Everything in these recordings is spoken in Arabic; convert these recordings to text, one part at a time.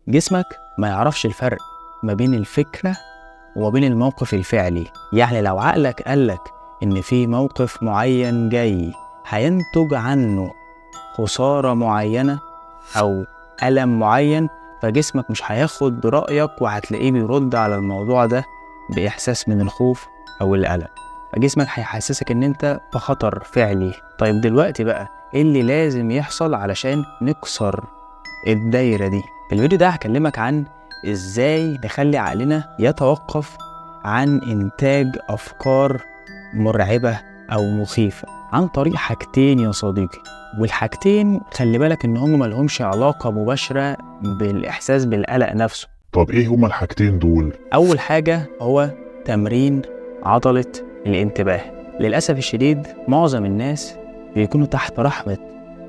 جسمك ما يعرفش الفرق ما بين الفكرة وما بين الموقف الفعلي. يعني لو عقلك قالك إن في موقف معين جاي هينتج عنه خسارة معينة أو ألم معين، فجسمك مش هياخد رأيك وهتلاقيه بيرد على الموضوع ده بإحساس من الخوف أو القلق، فجسمك هيحسسك إن أنت في خطر فعلي. طيب دلوقتي بقى إيه اللي لازم يحصل علشان نكسر الدايرة دي؟ في الفيديو ده هكلمك عن إزاي نخلي عقلنا يتوقف عن إنتاج أفكار مرعبة أو مخيفة عن طريق حاجتين يا صديقي، والحاجتين خلي بالك إن هم ملهمش علاقة مباشرة بالإحساس بالقلق نفسه. طب ايه هما الحاجتين دول؟ أول حاجة هو تمرين عضلة الانتباه. للأسف الشديد معظم الناس بيكونوا تحت رحمة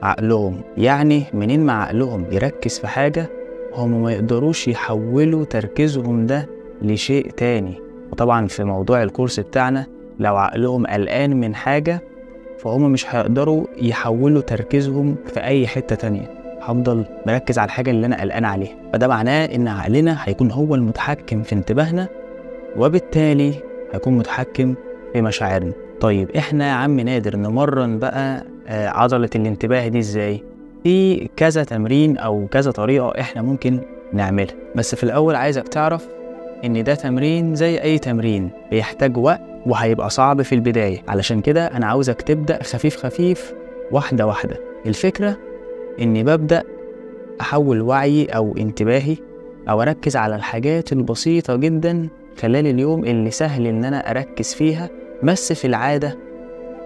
عقلهم، يعني منين ما عقلهم يركز في حاجة هم ما يقدروش يحولوا تركيزهم ده لشيء تاني. وطبعا في موضوع الكورس بتاعنا لو عقلهم قلقان من حاجة فهم مش هيقدروا يحولوا تركيزهم في أي حتة تانية، هفضل مركز على الحاجة اللي أنا قلقان عليها. فده معناه إن عقلنا هيكون هو المتحكم في انتباهنا، وبالتالي هيكون متحكم في مشاعرنا. طيب إحنا يا عم نادر نمرن بقى عضلة الانتباه دي إزاي؟ في كذا تمرين أو كذا طريقة إحنا ممكن نعملها، بس في الأول عايزك تعرف إن ده تمرين زي أي تمرين بيحتاج وقت وهيبقى صعب في البداية. علشان كده أنا عاوزك تبدأ خفيف خفيف واحدة واحدة. الفكرة إني ببدأ أحول وعي أو انتباهي أو أركز على الحاجات البسيطة جدا خلال اليوم اللي سهل إن أنا أركز فيها، بس في العادة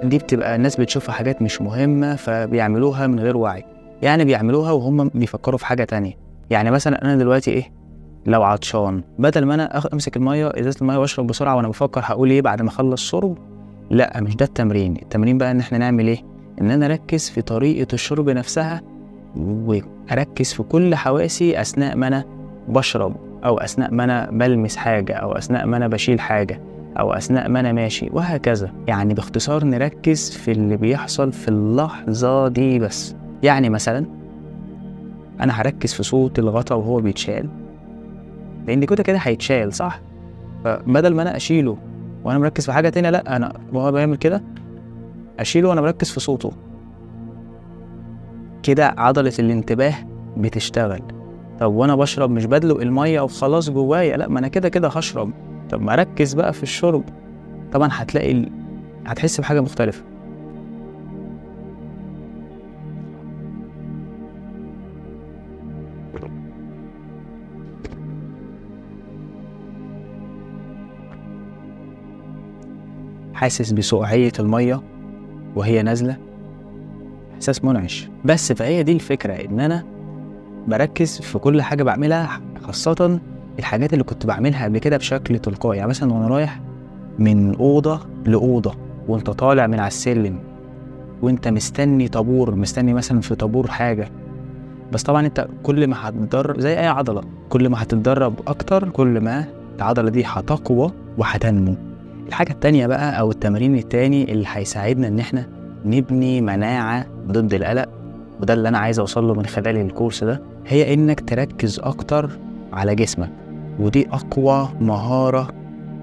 دي بتبقى الناس بتشوفها حاجات مش مهمة فبيعملوها من غير وعي، يعني بيعملوها وهم بيفكروا في حاجة تانية. يعني مثلا أنا دلوقتي إيه لو عطشان، بدل ما أنا أمسك إزازة المية وأشرب بسرعة وأنا بفكر هقول إيه بعد ما أخلص شرب، لا مش ده التمرين. التمرين بقى إن إحنا نعمل إيه؟ إن أنا أركز في طريقة الشرب نفسها وأركز في كل حواسي أثناء ما أنا بشرب، أو أثناء ما أنا بلمس حاجة، أو أثناء ما أنا بشيل حاجة، أو أثناء ما أنا ماشي، وهكذا. يعني باختصار نركز في اللي بيحصل في اللحظة دي بس. يعني مثلا أنا هركز في صوت الغطا وهو بيتشال، لأن كده هيتشال صح؟ فبدل ما أنا أشيله وأنا مركز في حاجة تانية، لأ أنا وهو بيعمل كده أشيله وأنا مركز في صوته. كده عضلة الانتباه بتشتغل. طب وأنا بشرب مش بدلق المية وخلاص جوايا، لأ ما أنا كده هشرب، طب ما أركز بقى في الشرب. طبعا هتحس بحاجة مختلفة. حاسس بسقعية المية وهي نازلة، إحساس منعش. بس فهي دي الفكرة، إن أنا بركز في كل حاجة بعملها، خاصة الحاجات اللي كنت بعملها قبل كده بشكل تلقائي. يعني مثلا وأنا رايح من أوضة لأوضة، وأنت طالع من على السلم، وأنت مستني مثلا في طابور حاجة. بس طبعا أنت كل ما هتتدرب زي أي عضلة، كل ما هتتدرب أكتر كل ما العضلة دي هتقوى وهتنمو. الحاجة التانية بقى أو التمرين التاني اللي هيساعدنا إن احنا نبني مناعة ضد القلق، وده اللي أنا عايز أوصله من خلال الكورس ده، هي إنك تركز أكتر على جسمك. ودي أقوى مهارة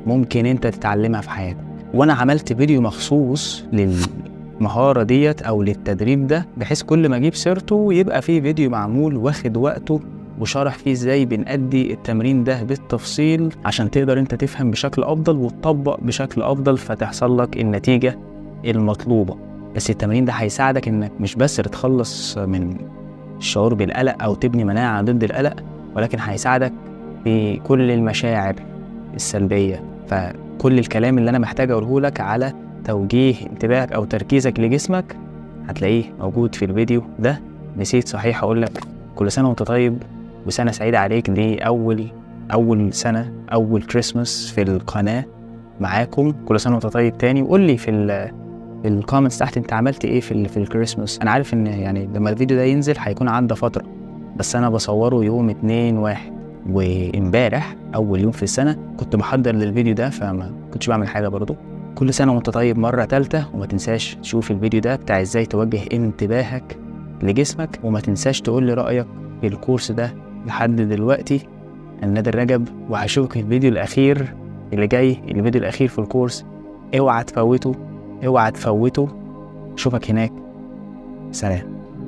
ممكن أنت تتعلمها في حياتك. وأنا عملت فيديو مخصوص للمهارة ديت أو للتدريب ده، بحيث كل ما أجيب سيرته يبقى فيه فيديو معمول واخد وقته وشرح فيه إزاي بنأدي التمرين ده بالتفصيل، عشان تقدر أنت تفهم بشكل أفضل وتطبق بشكل أفضل فتحصل لك النتيجة المطلوبة. بس التمرين ده هيساعدك إنك مش بس تتخلص من الشعور بالقلق أو تبني مناعة ضد القلق، ولكن هيساعدك في كل المشاعر السلبية. فكل الكلام اللي أنا محتاج أقوله لك على توجيه انتباهك أو تركيزك لجسمك هتلاقيه موجود في الفيديو ده. نسيت صحيح أقول لك كل سنة وأنت طيب وسنة سعيدة عليك. دي أول سنة، أول كريسماس في القناة معاكم. كل سنة وأنت طيب تاني. وقول لي في الكومنتس تحت انت عملت ايه في الكريسماس. انا عارف ان يعني لما الفيديو ده ينزل هيكون عدى فترة، بس انا بصوره يوم 2/1، وامبارح اول يوم في السنة كنت بحضر للفيديو ده فما كنتش بعمل حاجة برضو. كل سنة وانت طيب مرة تالتة، وما تنساش تشوف الفيديو ده بتاع ازاي توجه انتباهك لجسمك، وما تنساش تقول لي رأيك في الكورس ده لحد دلوقتي أنا نادر رجب، وهشوفك في الفيديو الأخير اللي جاي، الفيديو الأخير في الكورس. اوعى تفوته، اوعى تفوته. اشوفك هناك. سلام.